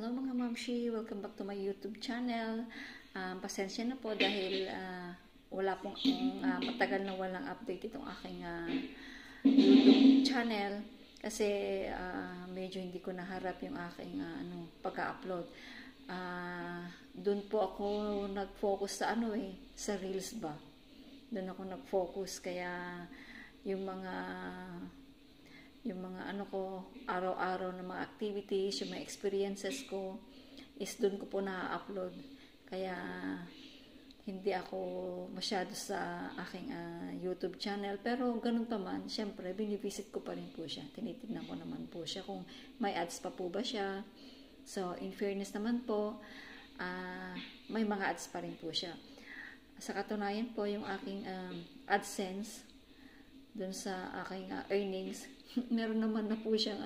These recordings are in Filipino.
Hello mga mamshi, welcome back to my YouTube channel. Pasensya na po dahil wala pong matagal na walang update itong aking YouTube channel kasi medyo hindi ko naharap yung aking pagka-upload. Doon po ako nag-focus sa sa Reels ba. Doon ako nag-focus kaya yung mga araw-araw na mga activities, yung mga experiences ko is doon ko po na-upload. Kaya hindi ako masyado sa aking YouTube channel. Pero ganun pa man, syempre, binivisit ko pa rin po siya. Tinitignan ko naman po siya kung may ads pa po ba siya. So, in fairness naman po, may mga ads pa rin po siya. Sa katunayan po, yung aking AdSense, doon sa aking earnings, meron naman na po siyang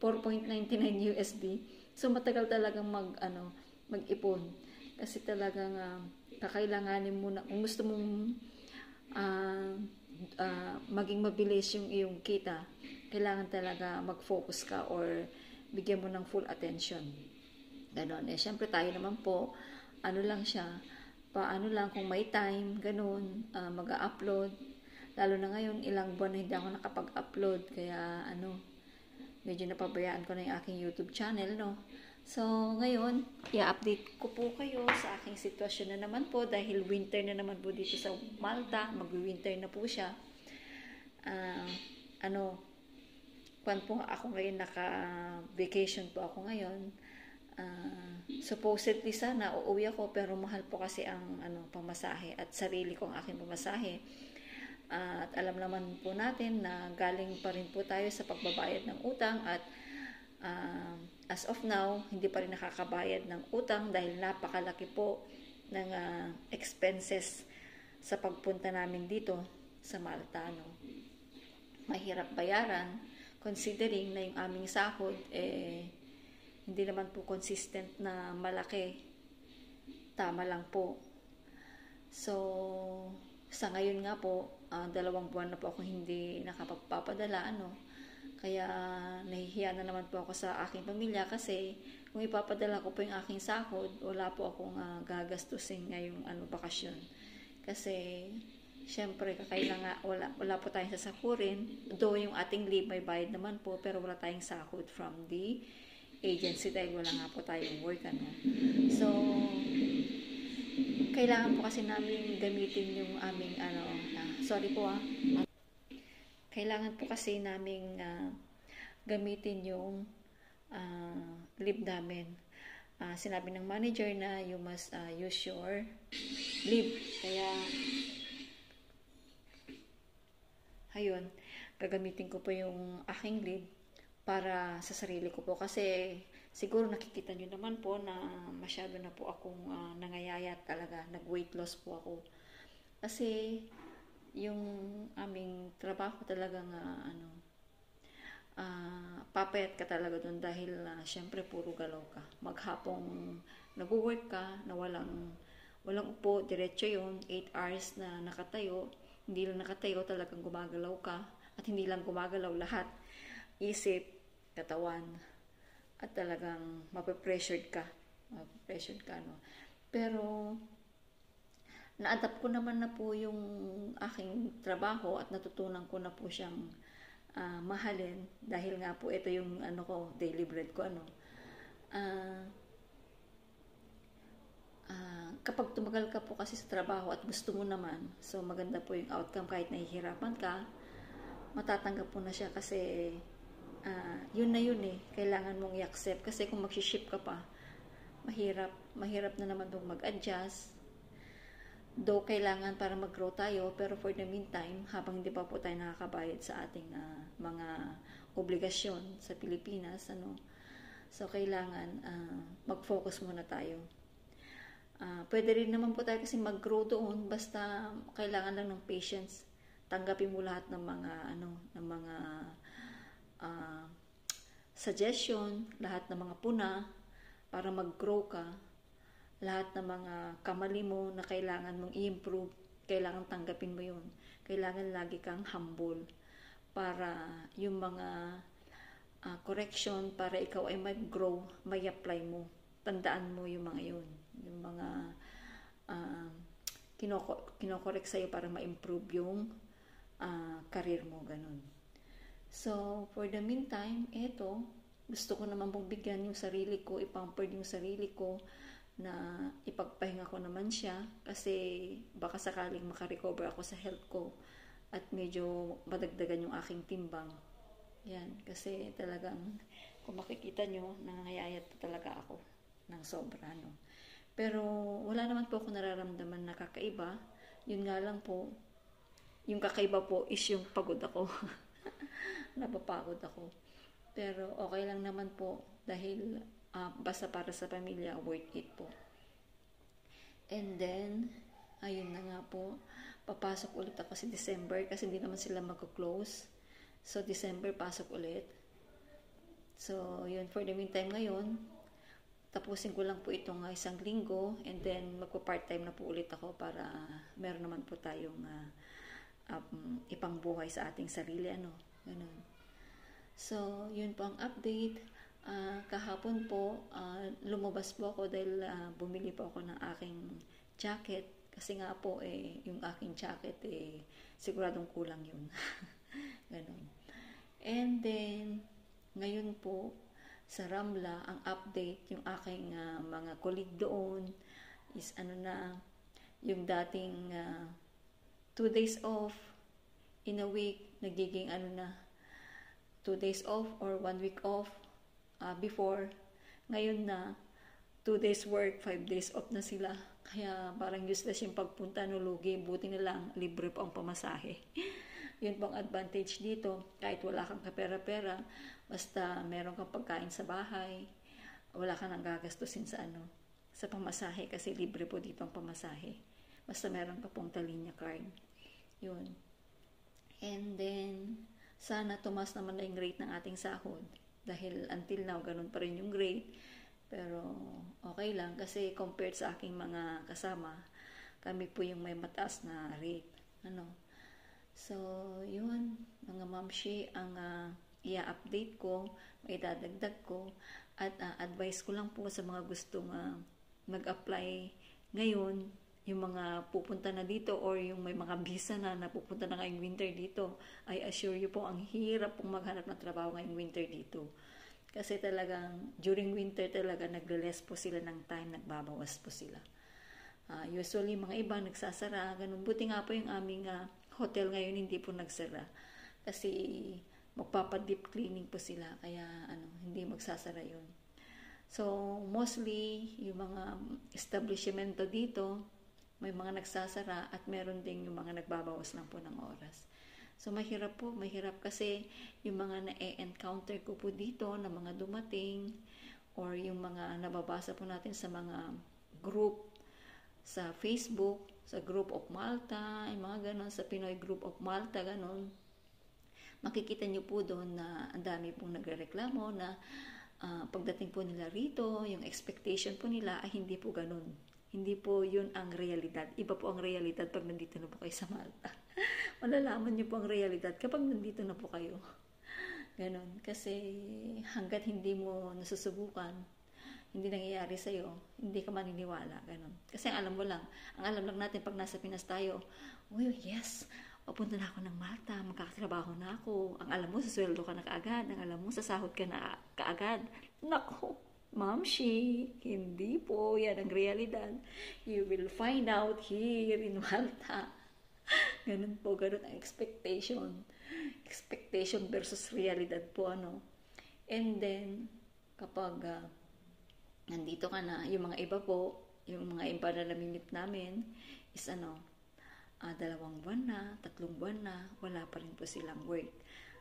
4.99 USD. So matagal talagang mag-ipon kasi talagang kakailanganin mo na kung gusto mong maging mabilis yung iyong kita, kailangan talaga mag-focus ka or bigyan mo ng full attention. Ganon. Syempre tayo naman po, lang siya, paano lang kung may time, ganon, mag-upload. Lalo na ngayon, ilang buwan na hindi ako nakapag-upload. Kaya, medyo napabayaan ko na yung aking YouTube channel, no? So, ngayon, i-update ko po kayo sa aking sitwasyon na naman po dahil winter na naman po dito sa Malta. Mag-winter na po siya. Po ako ngayon, naka-vacation po ako ngayon. Supposedly sana, uuwi ako, pero mahal po kasi ang pamasahe at sarili ko ang aking pamasahe. At alam naman po natin na galing pa rin po tayo sa pagbabayad ng utang at as of now, hindi pa rin nakakabayad ng utang dahil napakalaki po ng expenses sa pagpunta namin dito sa Malta. Mahirap bayaran considering na yung aming sahod hindi naman po consistent na malaki. Tama lang po. So, sa ngayon nga po, 2 buwan na po ako hindi nakapagpapadala, Kaya nahihiya na naman po ako sa aking pamilya kasi kung ipapadala ko po yung aking sahod, wala po akong gagastusin ngayong bakasyon. Kasi syempre wala po tayong sasakurin. Though yung ating leave may bayad naman po, pero wala tayong sahod from the agency dahil wala nga po tayong work, So, kailangan po kasi namin gamitin yung aming kailangan po kasi namin gamitin yung leave namin. Sinabi ng manager na you must use your leave. Kaya ayun, gagamitin ko po yung aking leave para sa sarili ko po kasi siguro nakikita nyo naman po na masyado na po akong nangayayat talaga. Nag-weight loss po ako. Kasi yung aming trabaho talagang papayat ka talaga doon dahil syempre puro galaw ka. Maghapong nag-work ka na walang upo, diretso yun, 8 hours na nakatayo. Hindi lang nakatayo, talagang gumagalaw ka. At hindi lang gumagalaw lahat. Isip, katawan, at talagang mape-pressured ka. Pero na-adapt ko naman na po yung aking trabaho at natutunan ko na po siyang mahalin dahil nga po ito yung daily bread ko. Kapag tumagal ka po kasi sa trabaho at gusto mo naman, so maganda po yung outcome kahit nahihirapan ka, matatanggap po na siya kasi yun na yun kailangan mong i-accept kasi kung mag-ship ka pa, mahirap na naman itong mag-adjust. Though kailangan para mag-grow tayo, pero for the meantime, habang hindi pa po tayo nakakabayad sa ating mga obligasyon sa Pilipinas, so kailangan mag-focus muna tayo. Pwede rin naman po tayo kasi mag-grow doon, basta kailangan lang ng patience. Tanggapin mo lahat ng mga suggestion, lahat ng mga puna para mag-grow ka. Lahat ng mga kamali mo na kailangan mong i-improve, kailangan tanggapin mo yun. Kailangan lagi kang humble para yung mga correction para ikaw ay mag-grow, may apply mo. Tandaan mo yung mga yun. Yung mga kinokorek sa'yo para ma-improve yung career mo, ganun. So, for the meantime, gusto ko naman pong bigyan yung sarili ko, ipamper yung sarili ko, na ipagpahinga ko naman siya kasi baka sakaling makarecover ako sa health ko at medyo madagdagan yung aking timbang. Yan, kasi talagang kung makikita nyo, nangangayayat pa talaga ako ng sobra, no? Pero wala naman po ako nararamdaman na kakaiba. Yun nga lang po, yung kakaiba po is yung pagod ako. Napapagod ako. Pero okay lang naman po dahil basta para sa pamilya, worth it po. And then, ayun na nga po, papasok ulit ako si December kasi hindi naman sila mag-close. So, December, pasok ulit. So, yun, for the meantime ngayon, tapusin ko lang po itong isang linggo and then magpo-part-time na po ulit ako para meron naman po tayong ipang buhay sa ating sarili, ganun. So, yun po ang update. Kahapon po, lumabas po ako dahil bumili po ako ng aking jacket. Kasi nga po, yung aking jacket, siguradong kulang yun. Ganun. And then, ngayon po, sa Ramla, ang update, yung aking mga colleague doon, is yung dating 2 days off, in a week, nagiging 2 days off or 1 week off, before, ngayon na 2 days work, 5 days off na sila. Kaya parang useless yung pagpunta, lugi. Buti na lang, libre po ang pamasahe. Yun pang advantage dito. Kahit wala kang kapera-pera, basta meron kang pagkain sa bahay, wala kang nang gagastusin sa pamasahe kasi libre po dito ang pamasahe. Basta meron ka pong Talinya card. Yun. And then, sana tumas naman na yung rate ng ating sahod. Dahil until now, ganun pa rin yung grade. Pero okay lang kasi compared sa aking mga kasama, kami po yung may mataas na rate. So, yun, mga mamshi, ang i-update ko, may dadagdag ko, at advice ko lang po sa mga gustong mag-apply ngayon, yung mga pupunta na dito or yung may mga visa na pupunta na ngayong winter dito, I assure you po, ang hirap pong maghanap ng trabaho ngayong winter dito. Kasi talagang, during winter talaga, nagle-less po sila ng time, nagbabawas po sila. Usually, mga iba nagsasara, ganun. Buti nga po yung aming hotel ngayon, hindi po nagsara. Kasi, magpapa-deep cleaning po sila, kaya hindi magsasara yun. So, mostly, yung mga establishmento dito, may mga nagsasara at meron ding yung mga nagbabawas lang po ng oras. So, mahirap po. Mahirap kasi yung mga na-encounter ko po dito na mga dumating or yung mga nababasa po natin sa mga group sa Facebook, sa Group of Malta, yung mga ganon, sa Pinoy Group of Malta, ganon. Makikita nyo po doon na ang dami pong nagrereklamo na pagdating po nila rito, yung expectation po nila ay hindi po ganon. Hindi po yun ang realidad. Iba po ang realidad pag nandito na po kayo sa Malta. Malalaman niyo po ang realidad kapag nandito na po kayo. Ganon. Kasi hanggat hindi mo nasusubukan, hindi nangyayari sa'yo, hindi ka maniniwala. Ganon. Kasi ang alam lang natin pag nasa Pinas tayo, yes, papunta na ako ng Malta, magkakatrabaho na ako. Ang alam mo, sasweldo ka na kaagad. Ang alam mo, sasahod ka na kaagad. Naku! Mamshi, hindi po yan ang realidad. You will find out here in Malta. Ganun po, ganun ang expectation. Expectation versus realidad po, And then, kapag nandito ka na, yung mga iba po, yung mga iba na namimit namin, is 2 buwan na, 3 buwan na, wala pa rin po silang work.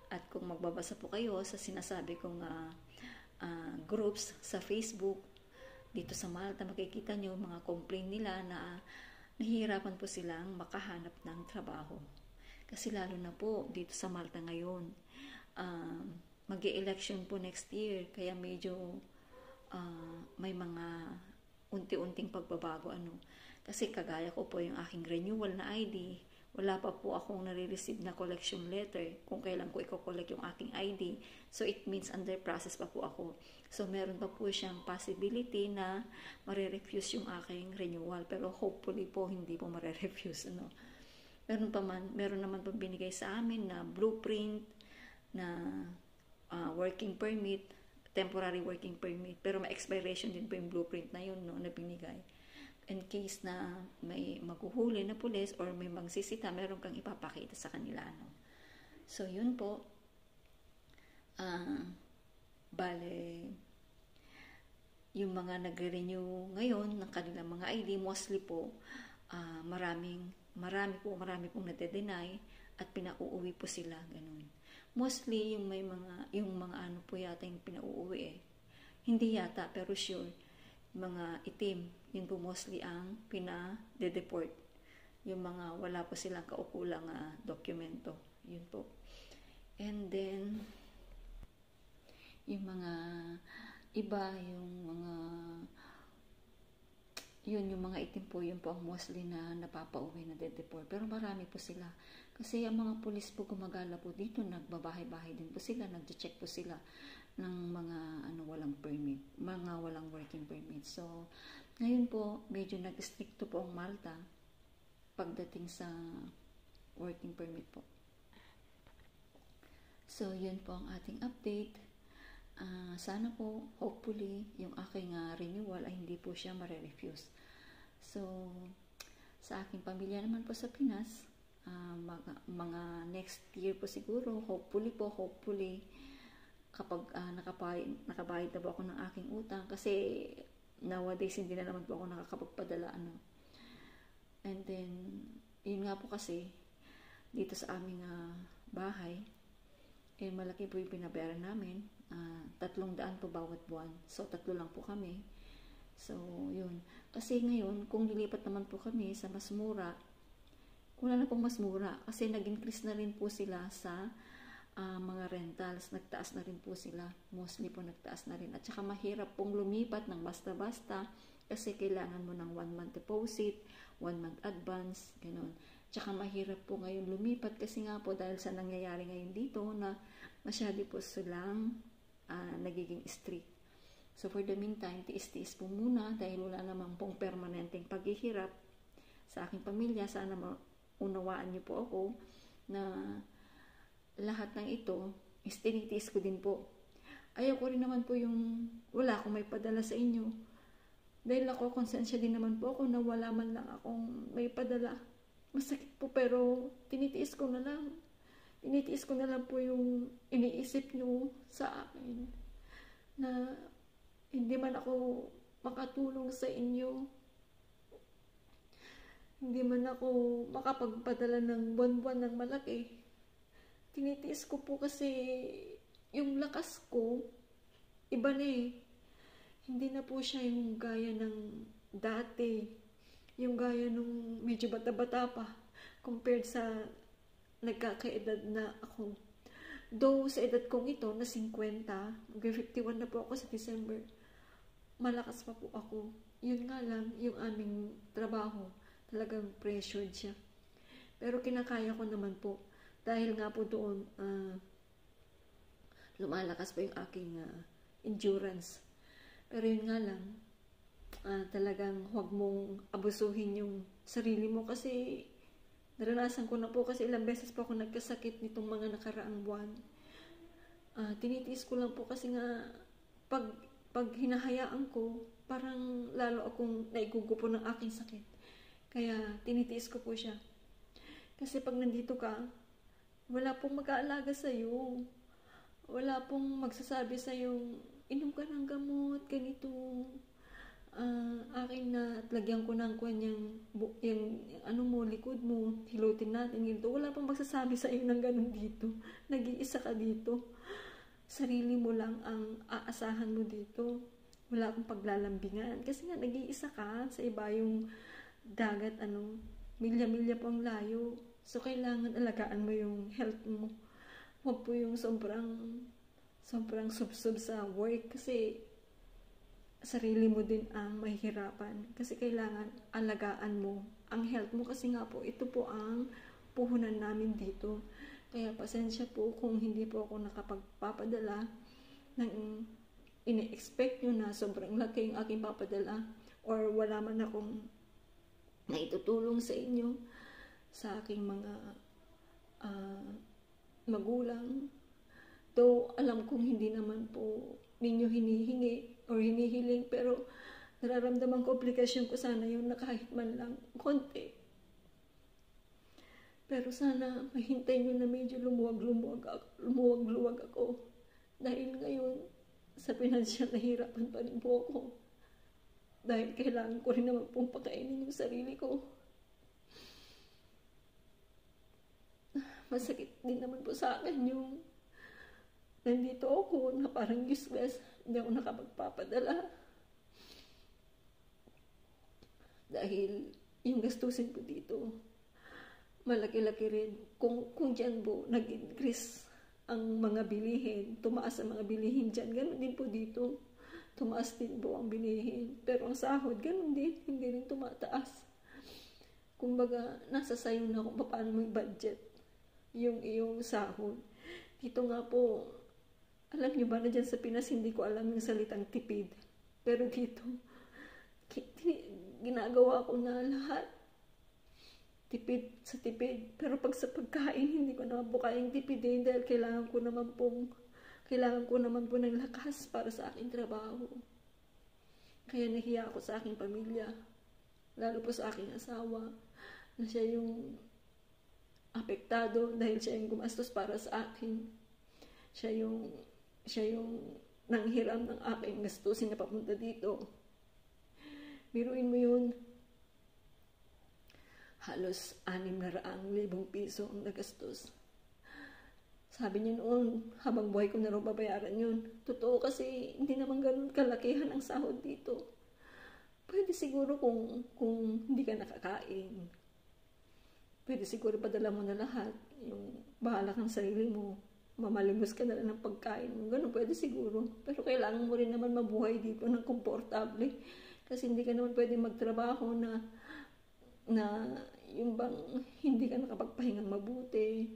At kung magbabasa po kayo sa sinasabi kong groups sa Facebook, dito sa Malta, makikita nyo mga complaint nila na nahihirapan po silang makahanap ng trabaho. Kasi lalo na po dito sa Malta ngayon, mag-e-election po next year, kaya medyo may mga unti-unting pagbabago. Kasi kagaya ko po yung aking renewal na ID, wala pa po akong nare-receive na collection letter kung kailan ko i-collect yung aking ID. So, it means under process pa po ako. So, meron pa po siyang possibility na mare-refuse yung aking renewal. Pero hopefully po, hindi po mare-refuse. Ano? Meron naman po binigay sa amin na blueprint, na working permit, temporary working permit. Pero may expiration din po yung blueprint na yun, no, na binigay. In case na may maghuhuli na pulis or may magsisita, meron kang ipapakita sa kanila. No? So, yun po. Bale, yung mga nagre-renew ngayon ng kanilang mga ID, mostly po, marami pong nade-deny at pinauuwi po sila. Ganun. Mostly, yung mga ano po yata yung pinauuwi eh. Hindi yata, pero sure. Mga itim, yun po mostly ang pina-deport. Yung mga wala po silang kaukulang dokumento. Yun po. And then, yung mga iba, yung mga itim po, yun po ang mostly na napapauwi na de-deport. Pero marami po sila. Kasi ang mga pulis po gumagala po dito, nagbabahay-bahay din po sila, nagche-check po sila ng mga walang permit, mga walang working permit. So, ngayon po, medyo nag-stricto po ang Malta pagdating sa working permit po. So, yun po ang ating update. Sana po, hopefully, yung aking renewal ay hindi po siya mare-refuse. So, sa aking pamilya naman po sa Pinas, mga next year po siguro, hopefully, kapag nakabayad na po ako ng aking utang, kasi nowadays hindi na naman po ako nakakapagpadala. And then, yun nga po kasi, dito sa aming bahay, malaki po yung pinabayaran namin. 300 po bawat buwan. So, 3 lang po kami. So, yun. Kasi ngayon, kung lilipat naman po kami sa mas mura, wala na pong mas mura. Kasi nag-increase na rin po sila sa mga rentals. Nagtaas na rin po sila. Mostly po nagtaas na rin. At saka mahirap pong lumipat ng basta-basta kasi kailangan mo ng 1 month deposit, 1 month advance, gano'n. Tsaka mahirap po ngayon lumipat kasi nga po dahil sa nangyayari ngayon dito na masyado po silang nagiging strict. So for the meantime, tiis-tiis po muna dahil wala namang pong permanenteng paghihirap sa aking pamilya. Sana maunawaan niyo po ako na lahat ng ito is tinitiis ko din po. Ayaw ko rin naman po yung wala akong may padala sa inyo. Dahil ako, konsensya din naman po ako na wala man lang akong may padala. Masakit po pero tinitiis ko na lang. Tinitiis ko na lang po yung iniisip nyo sa akin na hindi man ako makatulong sa inyo. Hindi man ako makapagpadala ng buwan-buwan ng malaki. Tinitiis ko po kasi yung lakas ko, iba na eh. Hindi na po siya yung gaya ng dati. Yung gaya nung medyo bata-bata pa compared sa nagkakaedad na ako. Though sa edad kong ito na 50, mag-51 na po ako sa December, malakas pa po ako. Yun nga lang, yung aming trabaho, talagang pressured siya. Pero kinakaya ko naman po. Dahil nga po doon, lumalakas pa yung aking endurance. Pero yun nga lang, talagang huwag mong abusuhin yung sarili mo kasi naranasan ko na po kasi ilang beses po ako nagkasakit nitong mga nakaraang buwan. Tinitiis ko lang po kasi nga pag hinahayaan ko, parang lalo akong naigugupo ng aking sakit. Kaya tinitiis ko po siya. Kasi pag nandito ka, wala pong mag-aalaga sa'yo. Wala pong magsasabi sa'yo, inom ka ng gamot, ganito. Akin na at lagyan ko ng yung likod mo, hilutin natin ganito. Wala pong magsasabi sa'yo ng ganun dito. Nag-iisa ka dito. Sarili mo lang ang aasahan mo dito. Wala akong paglalambingan. Kasi nga, nag-iisa ka sa iba yung dagat, milya-milya pang layo. So, kailangan alagaan mo yung health mo. Huwag po yung sobrang sub-sub sa work kasi sarili mo din ang mahihirapan. Kasi kailangan alagaan mo ang health mo kasi nga po, ito po ang puhunan namin dito. Kaya pasensya po kung hindi po ako nakapagpapadala ng ini-expect nyo na sobrang laki yung aking papadala or wala man akong naitutulong sa inyo, sa aking mga magulang. Though alam kong hindi naman po ninyo hinihingi or hinihiling, pero nararamdaman ko obligasyon ko sana yun na kahit man lang konti. Pero sana mahintay nyo na medyo lumuwag-luwag ako. Dahil ngayon, sa pinansyal nahirapan pa rin po ako. Dahil kailangan ko rin naman pong pakainin yung sarili ko. Masakit din naman po sa akin yung nandito ako na parang useless. Hindi ako nakapagpapadala. Dahil yung gastusin po dito, malaki-laki rin. Kung dyan po nag-increase ang mga bilihin, tumaas ang mga bilihin dyan, ganun din po dito. Tumaas din po ang bilihin. Pero ang sahod, ganun din. Hindi rin tumataas. Kumbaga, nasa sayo na kung paano mo budget yung iyong sahod. Dito nga po, alam nyo ba na dyan sa Pinas, hindi ko alam yung salitang tipid. Pero dito, ginagawa ko na lahat. Tipid sa tipid. Pero pag sa pagkain, hindi ko naman po kayang tipidin dahil kailangan ko naman po ng lakas para sa aking trabaho. Kaya nahiya ako sa aking pamilya. Lalo po sa aking asawa. Na siya yung apektado dahil siya yung gumastos para sa akin. Siya yung nanghiram ng aking gastusin na papunta dito. Biruin mo yun. Halos 600,000 piso ang nagastos. Sabi niya noon, habang buhay ko na raw babayaran yun. Totoo kasi hindi naman ganun kalakihan ang sahod dito. Pwede siguro kung hindi ka nakakain. Pwede siguro padala mo na lahat. Yung bahala kang sarili mo. Mamalimos ka na lang ng pagkain mo. Ganun pwede siguro. Pero kailangan mo rin naman mabuhay dito ng komportable. Kasi hindi ka naman pwede magtrabaho na yung bang hindi ka nakapagpahingang mabuti,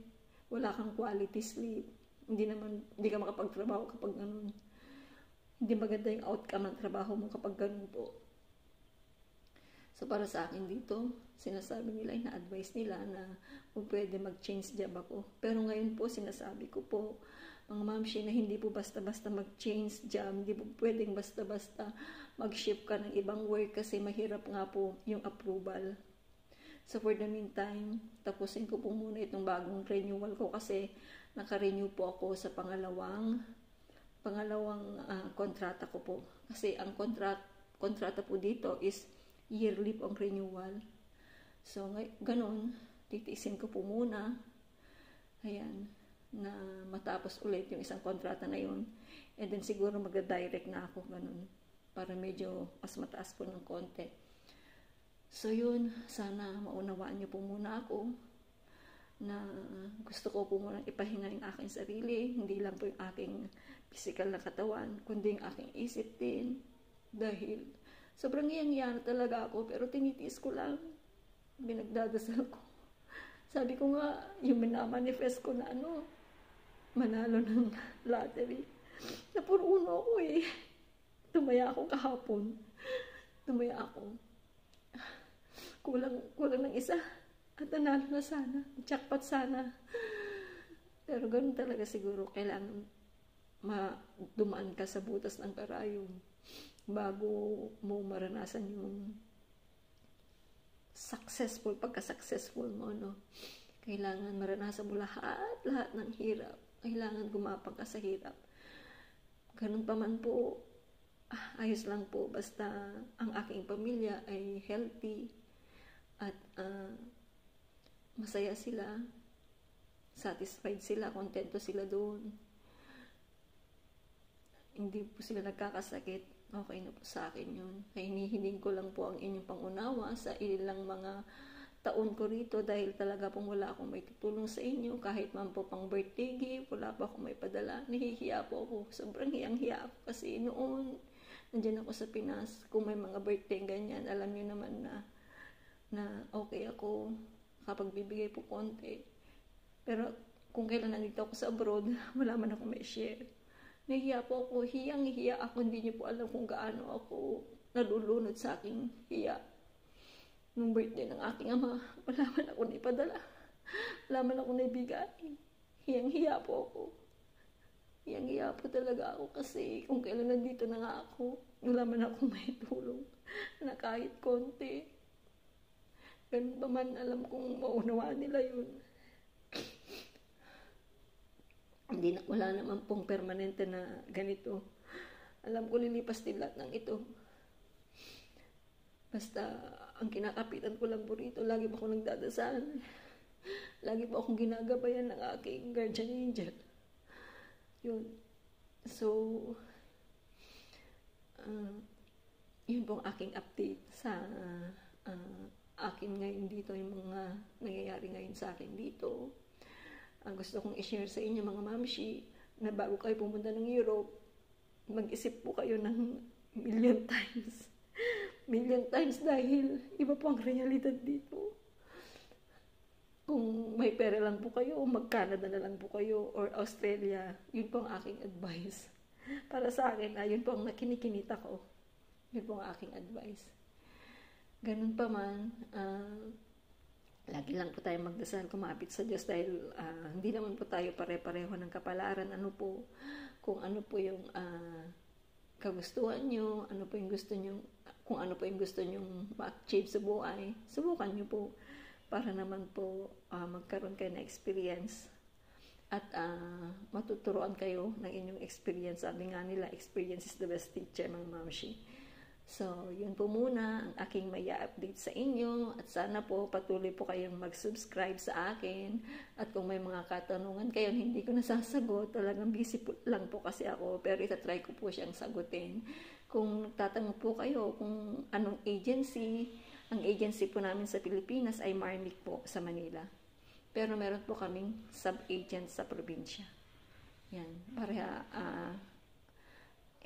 wala kang quality sleep, hindi ka makapagtrabaho kapag ganun. Hindi maganda yung outcome ng trabaho mo kapag ganun po. So para sa akin dito, sinasabi nila, ina-advise nila na kung pwede mag-change job ako. Pero ngayon po, sinasabi ko po, mga mamshi, na hindi po basta-basta mag-change job, hindi po pwedeng basta-basta mag-shift ka ng ibang work kasi mahirap nga po yung approval. So for the meantime, tapusin ko po muna itong bagong renewal ko kasi naka-renew po ako sa pangalawang kontrata ko po. Kasi ang kontrata po dito is yearly po ang renewal. So ganun, titiisin ko po muna. Ayan, na matapos ulit yung isang kontrata na yun. And then siguro magda-direct na ako ganun para medyo mas mataas po ng konti. So yun, sana maunawaan niyo po muna ako na gusto ko po muna ipahinga yung aking sarili, hindi lang po yung aking physical na katawan, kundi yung aking isip din. Dahil sobrang iyang-iya talaga ako, pero tinitiis ko lang, binagdadasal ko. Sabi ko nga, yung minamanifest ko na manalo ng lottery. Napuro ako eh. Tumaya ako kahapon. Tumaya ako. Kulang ng isa. At nanalo na sana. Jackpot sana. Pero ganun talaga siguro. Kailangan dumaan ka sa butas ng karayom bago mo maranasan yung pagka-successful mo, no? Kailangan maranasan mo lahat ng hirap. Kailangan gumapang ka sa hirap. Ganun pa man po, ayos lang po. Basta ang aking pamilya ay healthy at masaya sila, satisfied sila, kontento sila doon. Hindi po sila nagkakasakit. Okay na po sa akin yun. Kaya hinihiling ko lang po ang inyong pangunawa sa ilang mga taon ko rito dahil talaga pong wala akong may tutulong sa inyo. Kahit man po pang birthday gift, wala pa akong may padala. Nahihiya po ako. Sobrang hiyang-hiya ako kasi noon, nandiyan ako sa Pinas. Kung may mga birthday ganyan, alam niyo naman na okay ako. makapagbibigay po konti. Pero kung kailan nandito ako sa abroad, wala man ako may share. Nahiya po ako, hiyang-hiya ako, hindi niyo po alam kung gaano ako nalulunod sa aking hiya. Nung birthday ng aking ama, wala man ako naipadala. Wala man ako naibigay. Hiyang-hiya po ako. Hiyang-hiya po talaga ako kasi kung kailan nandito na nga ako, wala man akong may tulong na kahit konti. Ganun pa man, alam kong maunawaan nila yun. Wala naman pong permanente na ganito. Alam ko lilipas din lahat ng ito. Basta, ang kinakapitan ko lang po rito, lagi pa ako nagdadasal. Lagi pa akong ginagabayan ng aking guardian angel. Yun. So, yun pong aking update sa akin ngayon dito, yung mga nangyayari ngayon sa akin dito. Gusto kong i-share sa inyo mga mamshi na bago kayo pumunta ng Europe, mag-isip po kayo ng million times. Million times dahil iba po ang realidad dito. Kung may pera lang po kayo, mag-Canada na lang po kayo, or Australia, yun po ang aking advice. Para sa akin, yun po ang nakinikinita ko. Yun po ang aking advice. Ganun pa man, lagi lang po tayo magdasal, kumapit sa Diyos dahil hindi naman po tayo pare-pareho ng kapalaran. Kung ano po yung kagustuhan nyo, ano po yung gusto nyo, kung ano po yung gusto nyo ma-achieve sa buhay, subukan nyo po para naman po magkaroon kayo ng experience at matuturoan kayo ng inyong experience. Sabi nga nila, experience is the best teacher, mga mamshi. So, yun po muna ang aking may update sa inyo at sana po patuloy po kayong mag-subscribe sa akin at kung may mga katanungan kayo hindi ko nasasagot, talagang busy po lang po kasi ako, pero itatry ko po siyang sagutin. Kung nagtatanong po kayo kung anong agency, ang agency po namin sa Pilipinas ay Marmic po sa Manila. Pero meron po kaming sub-agent sa probinsya. Yan, para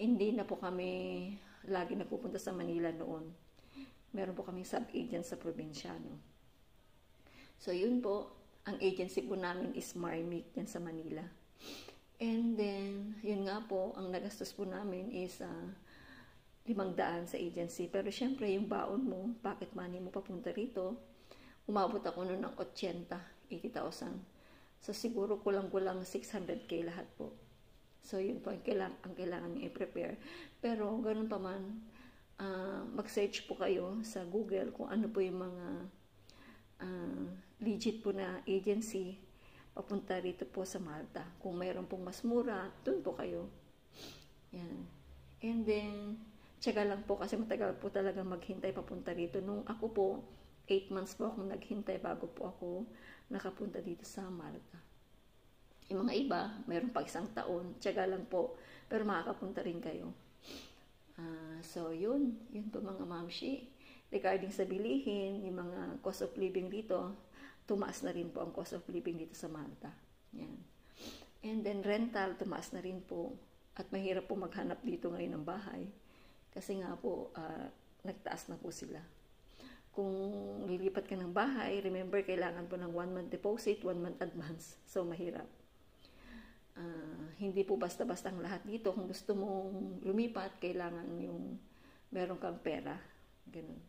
hindi na po kami lagi nagpupunta sa Manila noon. Meron po kaming sub-agent sa probinsya, no? So, yun po. Ang agency po namin is Marmic yan sa Manila. And then, yun nga po, ang nagastos po namin is 500 sa agency. Pero syempre, yung baon mo, pocket money mo papunta rito, umabot ako noon ng 80,000. So, siguro kulang-kulang 600K lahat po. So, yun po ang kailangan nyo i-prepare. Pero, ganun pa man, mag-search po kayo sa Google kung ano po yung mga legit po na agency papunta rito po sa Malta. Kung mayroon pong mas mura, dun po kayo. Yan. And then, tiyaga lang po kasi matagal po talaga maghintay papunta rito. Nung ako po, 8 months po akong naghintay bago po ako nakapunta dito sa Malta. Yung mga iba, mayroon pa 1 taon, tiyaga lang po, pero makakapunta rin kayo. So, yun po mga mamshi. Regarding sa bilihin, yung mga cost of living dito, tumaas na rin po ang cost of living dito sa Malta. Yan. And then rental, tumaas na rin po. At mahirap po maghanap dito ngayon ng bahay. Kasi nga po, nagtaas na po sila. Kung lilipat ka ng bahay, remember, kailangan po ng 1 month deposit, 1 month advance. So, mahirap. Hindi po basta-basta ang lahat dito. Kung gusto mong lumipat, kailangan yung meron kang pera. Ganun.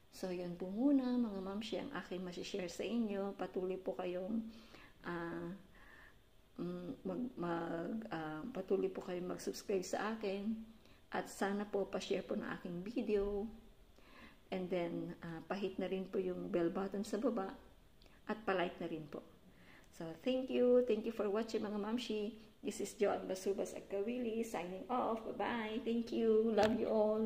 So, yun po muna, mga mamshi, ang aking masishare sa inyo. Patuloy po kayong patuloy po kayong mag-subscribe sa akin. At sana po pa-share po ng aking video. And then, pahit na rin po yung bell button sa baba. At pa-like na rin po. So, thank you. Thank you for watching, mga mamshi. This is Joan Basubas Agkawili signing off. Bye-bye. Thank you. Love you all.